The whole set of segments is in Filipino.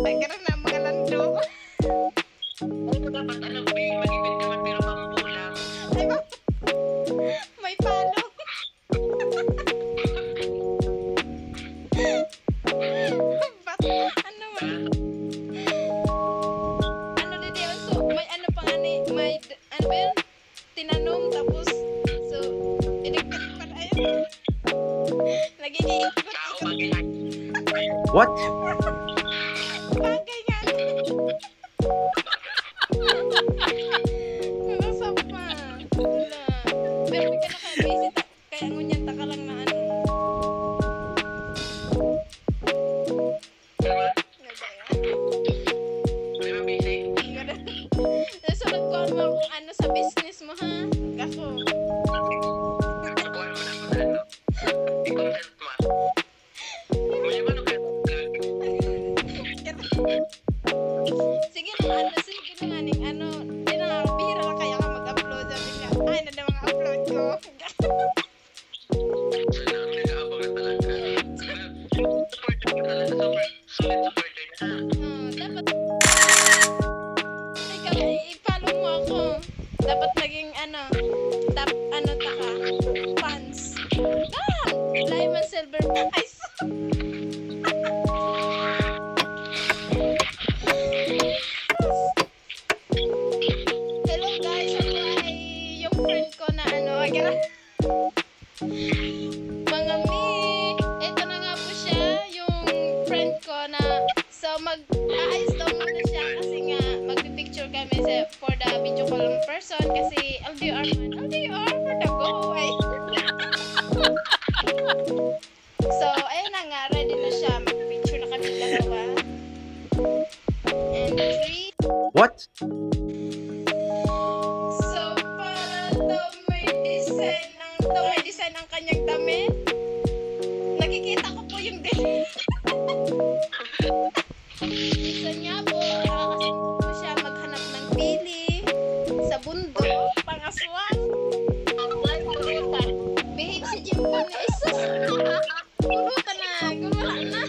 Ay, karon na mga lando. Ano dapat alam, Bing? Mag-ibig ka man pero pambulang. Ay, may palo. Ba't, ano man? Ano din yun? So, may ano pang may, ano ba yun? Tinanom, tapos, so, inikot pa na yun. Nag-iikot. Tao, mag-ibig. What? Bagay nga. Nasap pa. Wala. Pero may ka naka-busy, kaya ngunyan ta ka lang na ano. Diba? Nagaya. May mabisi. Nasunod ko mo kung ano sa business mo, ha? Kako. Kukuha mo na kung ano. I-consent mo. May ano ka? Sige naman, sige naman yung ano, di na nga, bihira lang kaya ka mag-upload. Sabi nga, ay, na mga upload ko. Sana ang nag-aabang na talaga. Supporter ka talaga. Solid supporter na. Dapat, ikaw, i-follow mo ako. Dapat maging ano, top, ano ta ka, fans. Diamond, silver, ay, hello guys, ako ay yung friend ko na ano, mga mi, ito na nga po siya, yung friend ko na, so mag-aayos daw muna siya kasi nga magpipicture kami for the video call in person kasi LDR man, LDR for the go, ay. So, ayun na nga, ready na siya, magpipicture na kami dalawa. And 3, What? so, para daw may design ang kanyang damit. Nakikita ko po yung design niya po. Kasi po siya maghanap ng pili sa bundok, pangaswang. Behave si Jim po na isus. Gulo ka na, gulo na.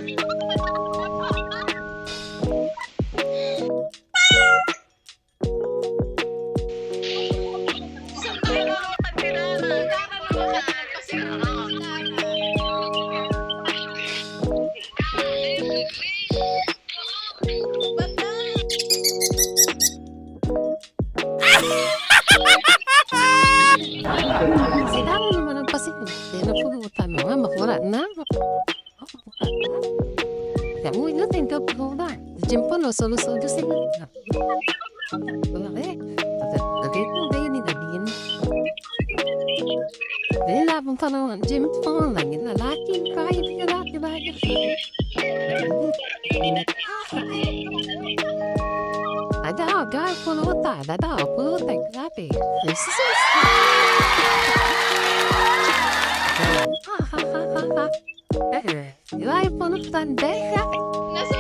Kailangan naman ang pasigil. Napulutan mo nga, makura na. Kamu ingat yang kau perlu jemput lo solu-solu sih. Wala eh. Tapi itu dia ni tadiin. Dia labang panahon jemput lagi na laki kaya dia laki lagi. Ada agak pulutan, ada pulutan grabe. Ha ha ha ha ha. Eh, iba yung pulutan deh. Nasa